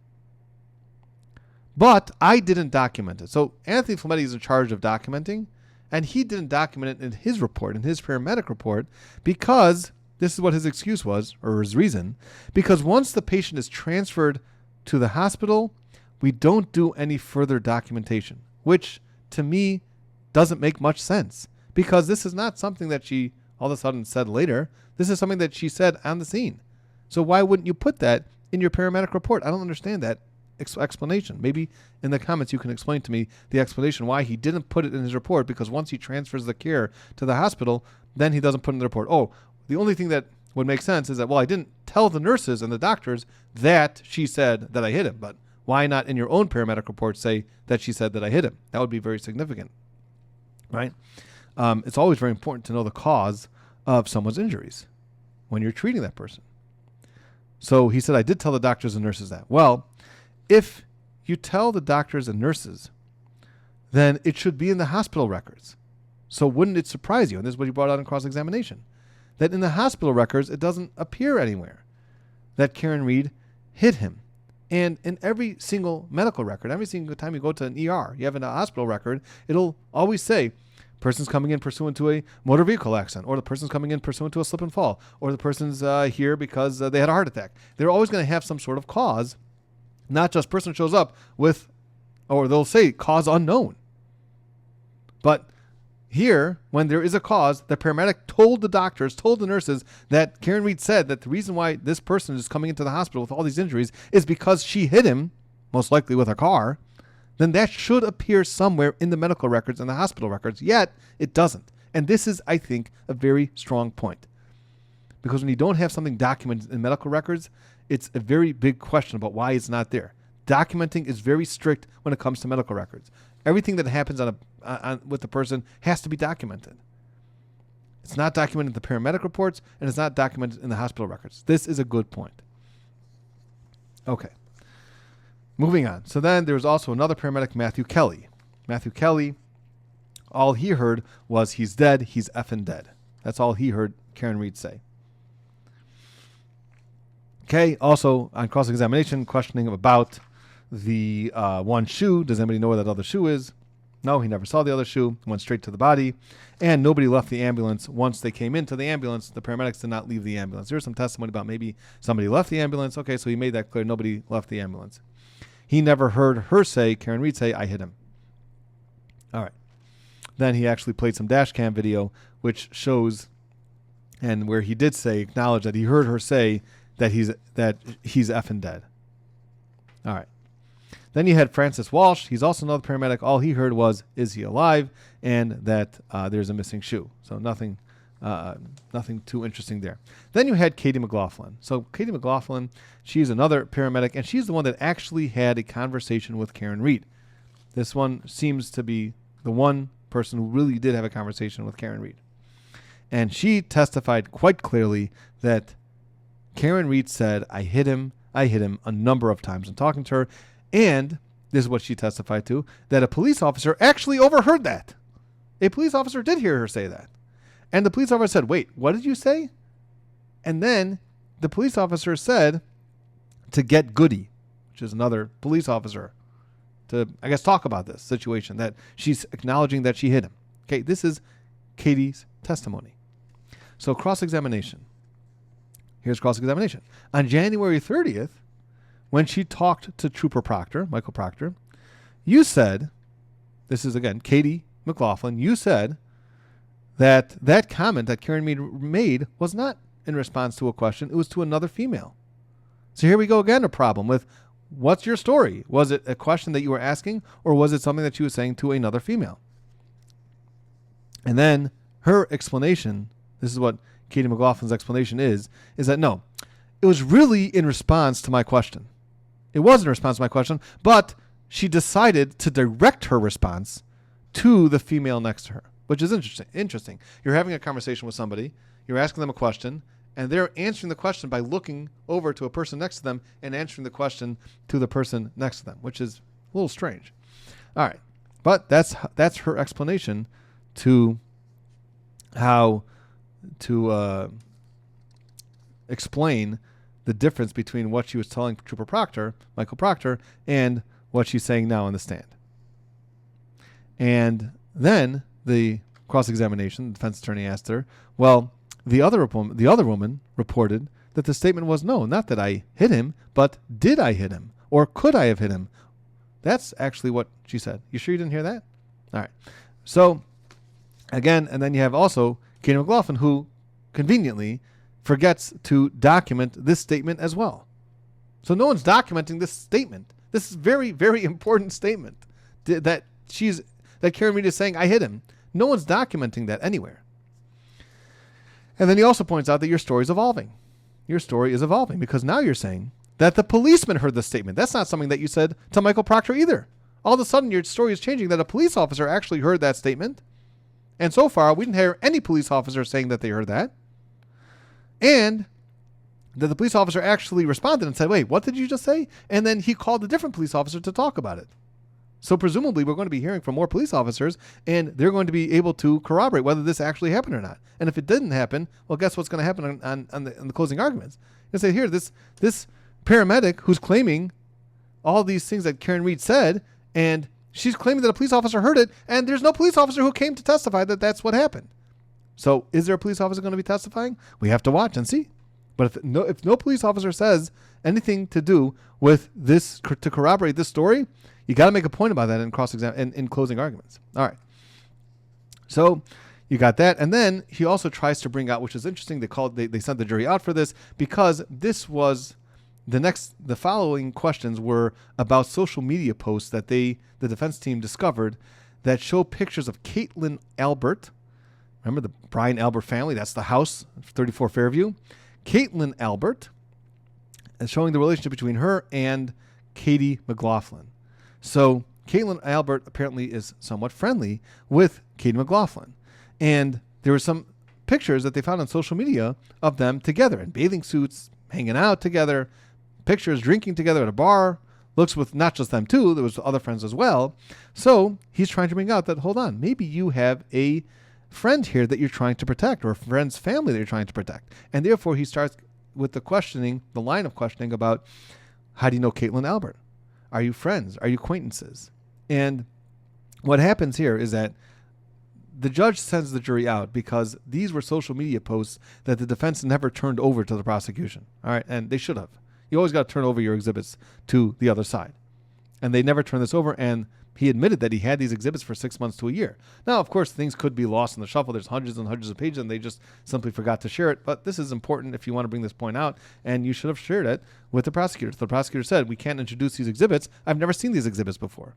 But I didn't document it. So Anthony Flaherty is in charge of documenting, and he didn't document it in his report, in his paramedic report, because this is what his excuse was, or his reason, because once the patient is transferred to the hospital, we don't do any further documentation, which to me doesn't make much sense, because this is not something that she all of a sudden said later. This is something that she said on the scene. So why wouldn't you put that in your paramedic report? I don't understand that explanation. Maybe in the comments you can explain to me the explanation why he didn't put it in his report, because once he transfers the care to the hospital, then he doesn't put it in the report. Oh, the only thing that would make sense is that, well, I didn't tell the nurses and the doctors that she said that I hit him, but why not in your own paramedic report say that she said that I hit him? That would be very significant, right? It's always very important to know the cause of someone's injuries when you're treating that person. So he said, I did tell the doctors and nurses that. Well, if you tell the doctors and nurses, then it should be in the hospital records. So wouldn't it surprise you, and this is what he brought out in cross-examination, that in the hospital records, it doesn't appear anywhere that Karen Reed hit him. And in every single medical record, every single time you go to an ER, you have a hospital record, it'll always say, person's coming in pursuant to a motor vehicle accident, or the person's coming in pursuant to a slip and fall, or the person's here because they had a heart attack. They're always going to have some sort of cause, not just person shows up with, or they'll say cause unknown. But here, when there is a cause, the paramedic told the doctors, told the nurses that Karen Reed said that the reason why this person is coming into the hospital with all these injuries is because she hit him, most likely with a car, then that should appear somewhere in the medical records and the hospital records, yet it doesn't. And this is, I think, a very strong point. Because when you don't have something documented in medical records, it's a very big question about why it's not there. Documenting is very strict when it comes to medical records. Everything that happens with the person has to be documented. It's not documented in the paramedic reports, and it's not documented in the hospital records. This is a good point. Okay. Moving on. So then there was also another paramedic, Matthew Kelly. Matthew Kelly, all he heard was, he's dead, he's effing dead. That's all he heard Karen Reed say. Okay, also on cross-examination, questioning about the one shoe. Does anybody know where that other shoe is? No, he never saw the other shoe. Went straight to the body. And nobody left the ambulance. Once they came into the ambulance, the paramedics did not leave the ambulance. There's some testimony about maybe somebody left the ambulance. Okay, so he made that clear. Nobody left the ambulance. He never heard her say, Karen Reed say, I hit him. All right. Then he actually played some dash cam video, which shows, and where he did say, acknowledge that he heard her say that he's effing dead. All right. Then you had Francis Walsh. He's also another paramedic. All he heard was, is he alive? And that there's a missing shoe. So nothing too interesting there. Then you had Katie McLaughlin. So Katie McLaughlin, she's another paramedic, and she's the one that actually had a conversation with Karen Reed. This one seems to be the one person who really did have a conversation with Karen Reed. And she testified quite clearly that Karen Reed said, I hit him a number of times in talking to her. And this is what she testified to, that a police officer actually overheard that. A police officer did hear her say that. And the police officer said, wait, what did you say? And then the police officer said to get Goody, which is another police officer, to, I guess, talk about this situation, that she's acknowledging that she hit him. Okay, this is Katie's testimony. So cross-examination. Here's cross-examination. On January 30th, when she talked to Trooper Proctor, Michael Proctor, you said, this is again Katie McLaughlin, you said that comment that Karen Reed made was not in response to a question, it was to another female. So here we go again, a problem with, what's your story? Was it a question that you were asking, or was it something that she was saying to another female? And then her explanation, this is what Katie McLaughlin's explanation is that no, it was really in response to my question. It was in response to my question, but she decided to direct her response to the female next to her, which is interesting. You're having a conversation with somebody, you're asking them a question, and they're answering the question by looking over to a person next to them and answering the question to the person next to them, which is a little strange. All right, but that's her explanation to how to explain the difference between what she was telling Trooper Proctor, Michael Proctor, and what she's saying now on the stand. And then the cross-examination, the defense attorney asked her, well, the other woman reported that the statement was, no, not that I hit him, but did I hit him? Or could I have hit him? That's actually what she said. You sure you didn't hear that? All right. So, again, and then you have also Katie McLaughlin, who conveniently forgets to document this statement as well. So no one's documenting this statement. This is very, very important statement that Karen Reed is saying, I hit him. No one's documenting that anywhere. And then he also points out that your story is evolving. Your story is evolving because now you're saying that the policeman heard the statement. That's not something that you said to Michael Proctor either. All of a sudden, your story is changing that a police officer actually heard that statement. And so far, we didn't hear any police officer saying that they heard that. And that the police officer actually responded and said, wait, what did you just say? And then he called a different police officer to talk about it. So presumably we're going to be hearing from more police officers, and they're going to be able to corroborate whether this actually happened or not. And if it didn't happen, well, guess what's going to happen on the closing arguments? You're going to say, here, this paramedic who's claiming all these things that Karen Reed said, and she's claiming that a police officer heard it, and there's no police officer who came to testify that that's what happened. So is there a police officer going to be testifying? We have to watch and see. But if no police officer says anything to do with this to corroborate this story, you got to make a point about that in closing arguments. All right. So you got that, and then he also tries to bring out, which is interesting. They sent the jury out for this because this was the following questions were about social media posts that the defense team discovered that show pictures of Caitlin Albert. Remember the Brian Albert family? That's the house, 34 Fairview. Caitlin Albert, and showing the relationship between her and Katie McLaughlin. So Caitlin Albert apparently is somewhat friendly with Katie McLaughlin. And there were some pictures that they found on social media of them together in bathing suits, hanging out together, pictures drinking together at a bar. Looks with not just them two, there was other friends as well. So he's trying to bring out that, hold on, maybe you have a friend here that you're trying to protect, or a friend's family that you're trying to protect. And therefore he starts with the line of questioning about, how do you know Caitlin Albert? Are you friends? Are you acquaintances? And what happens here is that the judge sends the jury out because these were social media posts that the defense never turned over to the prosecution. All right. And they should have. You always got to turn over your exhibits to the other side. And they never turned this over. And he admitted that he had these exhibits for 6 months to a year. Now, of course, things could be lost in the shuffle. There's hundreds and hundreds of pages, and they just simply forgot to share it. But this is important if you want to bring this point out, and you should have shared it with the prosecutor. So the prosecutor said, we can't introduce these exhibits. I've never seen these exhibits before.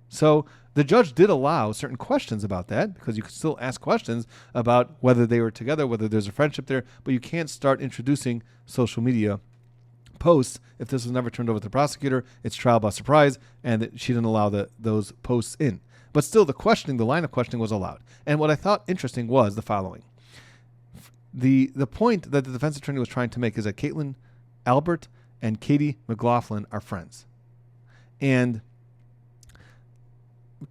So the judge did allow certain questions about that, because you could still ask questions about whether they were together, whether there's a friendship there, but you can't start introducing social media posts if this was never turned over to the prosecutor. It's trial by surprise, and she didn't allow those posts in. But still, the line of questioning was allowed. And what I thought interesting was the following. The point that the defense attorney was trying to make is that Caitlin Albert and Katie McLaughlin are friends. And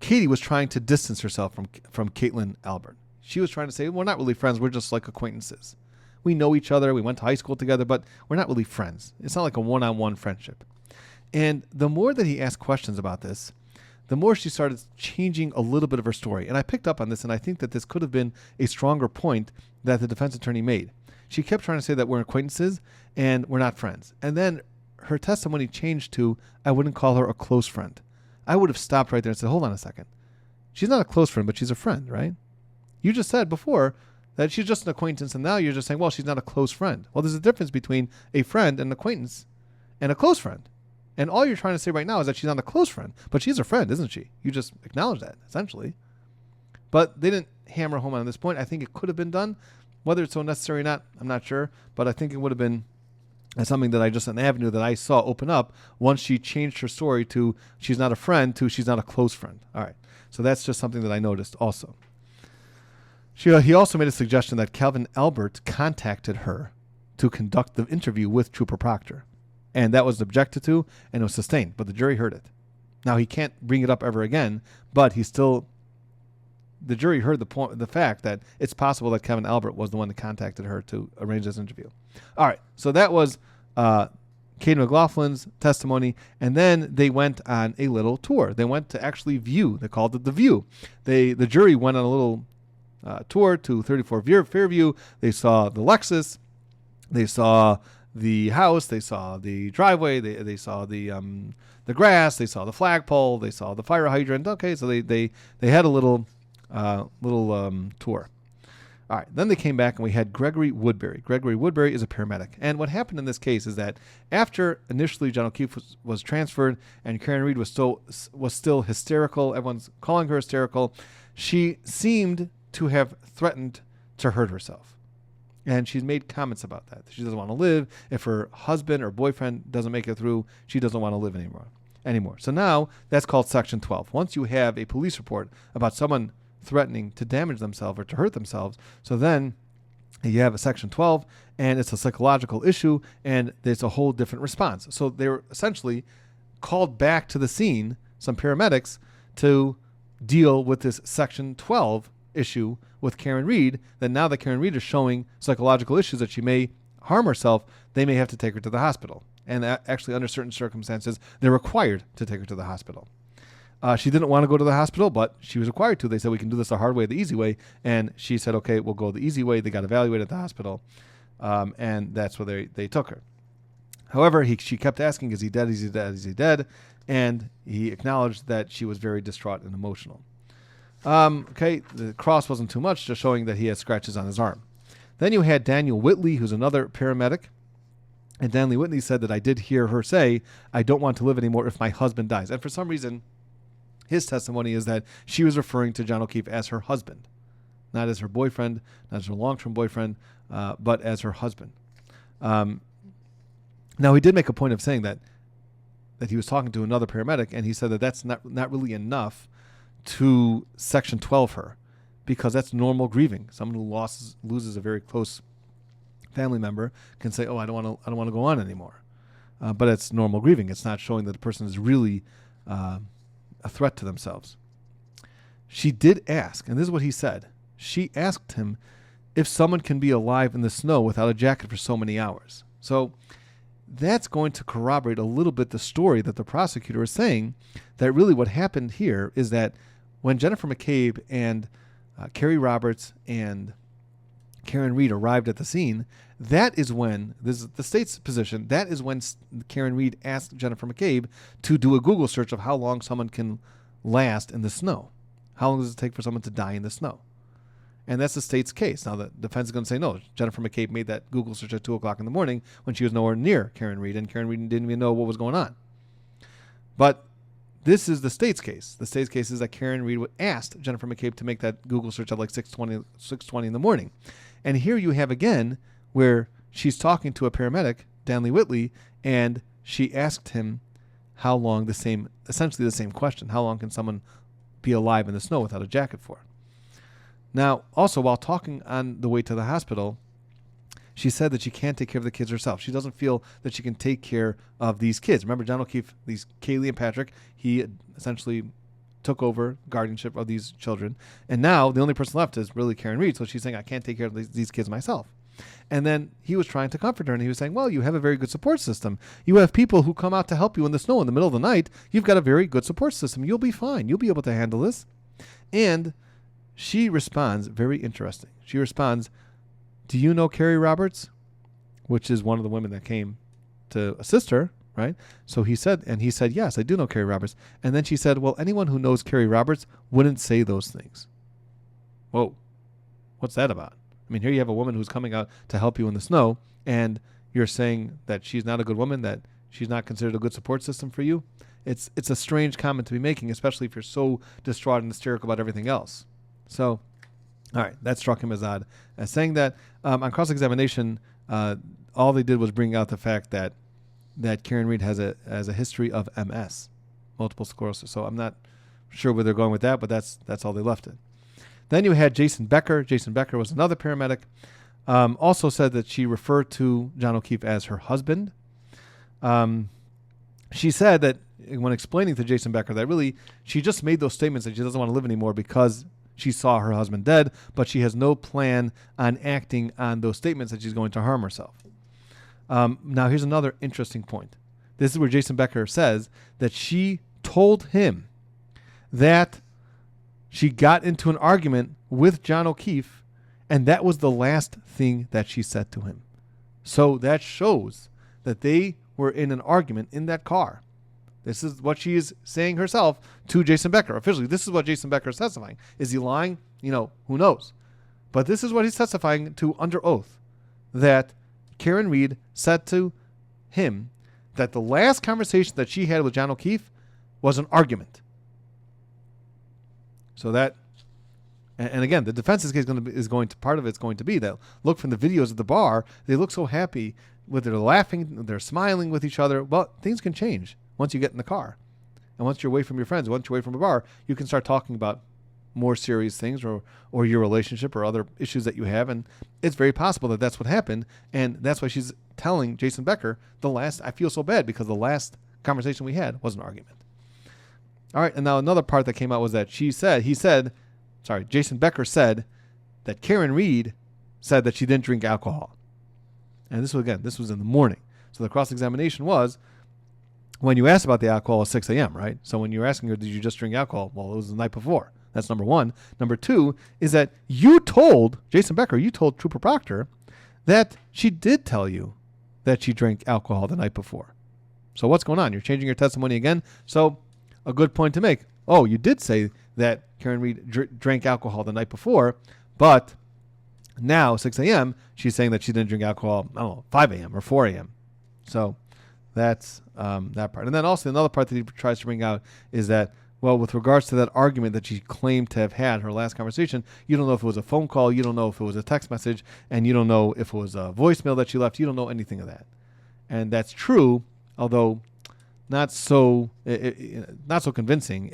Katie was trying to distance herself from Caitlin Albert. She was trying to say, we're not really friends, we're just like acquaintances. We know each other, we went to high school together, but we're not really friends. It's not like a one-on-one friendship. And the more that he asked questions about this, the more she started changing a little bit of her story. And I picked up on this, and I think that this could have been a stronger point that the defense attorney made. She kept trying to say that we're acquaintances and we're not friends. And then her testimony changed to, I wouldn't call her a close friend. I would have stopped right there and said, hold on a second. She's not a close friend, but she's a friend, right? You just said before that she's just an acquaintance, and now you're just saying, well, she's not a close friend. Well, there's a difference between a friend and an acquaintance and a close friend. And all you're trying to say right now is that she's not a close friend, but she's a friend, isn't she? You just acknowledge that, essentially. But they didn't hammer home on this point. I think it could have been done. Whether it's so necessary or not, I'm not sure. But I think it would have been something that an avenue that I saw open up once she changed her story to she's not a friend to she's not a close friend. All right. So that's just something that I noticed also. He also made a suggestion that Calvin Albert contacted her to conduct the interview with Trooper Proctor. And that was objected to, and it was sustained, but the jury heard it. Now, he can't bring it up ever again, but the jury heard the fact that it's possible that Kevin Albert was the one that contacted her to arrange this interview. All right, so that was Katie McLaughlin's testimony, and then they went on a little tour. They went to actually view. They called it the view. The jury went on a little tour to 34 Fairview. They saw the Lexus. They saw the house. They saw the driveway. They saw the grass. They saw the flagpole. They saw the fire hydrant. Okay, so they had a little tour. All right, then they came back and we had Gregory Woodbury. Gregory Woodbury is a paramedic. And what happened in this case is that after initially John O'Keefe was transferred and Karen Reed was still hysterical, everyone's calling her hysterical, she seemed to have threatened to hurt herself. And she's made comments about that. She doesn't want to live. If her husband or boyfriend doesn't make it through, she doesn't want to live anymore. So now that's called Section 12. Once you have a police report about someone threatening to damage themselves or to hurt themselves, so then you have a Section 12, and it's a psychological issue, and there's a whole different response. So they were essentially called back to the scene, some paramedics, to deal with this Section 12 issue with Karen Reed, that now that Karen Reed is showing psychological issues that she may harm herself, they may have to take her to the hospital. And actually, under certain circumstances, they're required to take her to the hospital. She didn't want to go to the hospital, but she was required to. They said, we can do this the hard way, the easy way. And she said, okay, we'll go the easy way. They got evaluated at the hospital. And that's where they took her. However, she kept asking, is he dead? Is he dead? Is he dead? And he acknowledged that she was very distraught and emotional. Okay, the cross wasn't too much, just showing that he had scratches on his arm. Then you had Daniel Whitley, who's another paramedic. And Daniel Whitley said that I did hear her say, I don't want to live anymore if my husband dies. And for some reason, his testimony is that she was referring to John O'Keefe as her husband, not as her boyfriend, not as her long-term boyfriend, but as her husband. Now, he did make a point of saying that he was talking to another paramedic, and he said that that's not really enough to Section 12 her, because that's normal grieving. Someone who loses a very close family member can say, "Oh, I don't want to go on anymore," but it's normal grieving. It's not showing that the person is really a threat to themselves. She did ask, and this is what he said. She asked him if someone can be alive in the snow without a jacket for so many hours. So that's going to corroborate a little bit the story that the prosecutor is saying, that really what happened here is that when Jennifer McCabe and Carrie Roberts and Karen Reed arrived at the scene, that is when, this is the state's position, that is when Karen Reed asked Jennifer McCabe to do a Google search of how long someone can last in the snow. How long does it take for someone to die in the snow? And that's the state's case. Now, the defense is going to say, no, Jennifer McCabe made that Google search at 2 o'clock in the morning when she was nowhere near Karen Reed, and Karen Reed didn't even know what was going on. But this is the state's case. The state's case is that Karen Reed asked Jennifer McCabe to make that Google search at like 6:20 in the morning. And here you have again where she's talking to a paramedic, Daniel Whitley, and she asked him how long essentially the same question. How long can someone be alive in the snow without a jacket for? Now, also, while talking on the way to the hospital, she said that she can't take care of the kids herself. She doesn't feel that she can take care of these kids. Remember, John O'Keefe, Kaylee and Patrick, he essentially took over guardianship of these children. And now the only person left is really Karen Reed. So she's saying, I can't take care of these kids myself. And then he was trying to comfort her, and he was saying, well, you have a very good support system. You have people who come out to help you in the snow in the middle of the night. You've got a very good support system. You'll be fine. You'll be able to handle this. And she responds, very interesting. She responds, do you know Carrie Roberts? Which is one of the women that came to assist her, right? So he said, yes, I do know Carrie Roberts. And then she said, well, anyone who knows Carrie Roberts wouldn't say those things. Whoa, what's that about? I mean, here you have a woman who's coming out to help you in the snow, and you're saying that she's not a good woman, that she's not considered a good support system for you. It's a strange comment to be making, especially if you're so distraught and hysterical about everything else. So, all right, that struck him as odd. As saying that on cross-examination, all they did was bring out the fact that Karen Reed has a history of MS, multiple sclerosis. So I'm not sure where they're going with that, but that's all they left it. Then you had Jason Becker. Jason Becker was another paramedic. Also said that she referred to John O'Keefe as her husband. She said that when explaining to Jason Becker that really she just made those statements that she doesn't want to live anymore because she saw her husband dead, but she has no plan on acting on those statements that she's going to harm herself. Now, here's another interesting point. This is where Jason Becker says that she told him that she got into an argument with John O'Keefe, and that was the last thing that she said to him. So that shows that they were in an argument in that car. This is what she is saying herself to Jason Becker. Officially, this is what Jason Becker is testifying. Is he lying? Who knows? But this is what he's testifying to under oath, that Karen Reed said to him that the last conversation that she had with John O'Keefe was an argument. So that, and again, the defense's case part of it's going to be that, look, from the videos of the bar, they look so happy, whether they're laughing, they're smiling with each other. Well, things can change once you get in the car. And once you're away from your friends, once you're away from a bar, you can start talking about more serious things or your relationship or other issues that you have. And it's very possible that that's what happened. And that's why she's telling Jason Becker, I feel so bad because the last conversation we had was an argument. All right. And now another part that came out was that Jason Becker said that Karen Reed said that she didn't drink alcohol. And this was in the morning. So the cross-examination was, when you asked about the alcohol at 6 a.m., right? So when you were asking her, did you just drink alcohol? Well, it was the night before. That's number one. Number two is that you told, Jason Becker, you told Trooper Proctor that she did tell you that she drank alcohol the night before. So what's going on? You're changing your testimony again? So a good point to make. Oh, you did say that Karen Reed drank alcohol the night before, but now, 6 a.m., she's saying that she didn't drink alcohol, 5 a.m. or 4 a.m. So that's that part. And then also another part that he tries to bring out is that, well, with regards to that argument that she claimed to have had her last conversation, you don't know if it was a phone call, you don't know if it was a text message, and you don't know if it was a voicemail that she left. You don't know anything of that. And that's true, although not so convincing.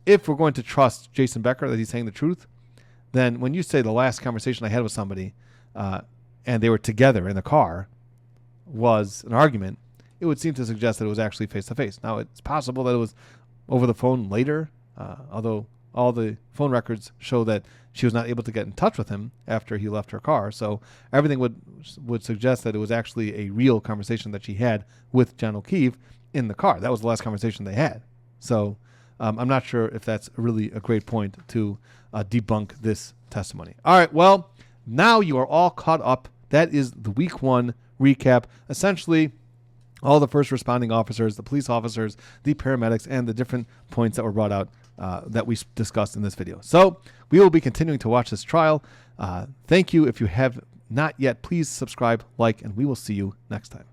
If we're going to trust Jason Becker that he's saying the truth, then when you say the last conversation I had with somebody and they were together in the car was an argument, it would seem to suggest that it was actually face-to-face. Now, it's possible that it was over the phone later, although all the phone records show that she was not able to get in touch with him after he left her car. So everything would suggest that it was actually a real conversation that she had with John O'Keefe in the car. That was the last conversation they had. So I'm not sure if that's really a great point to debunk this testimony. All right, well, now you are all caught up. That is the week one recap. Essentially, all the first responding officers, the police officers, the paramedics, and the different points that were brought out that we discussed in this video. So we will be continuing to watch this trial. Thank you. If you have not yet, please subscribe, like, and we will see you next time.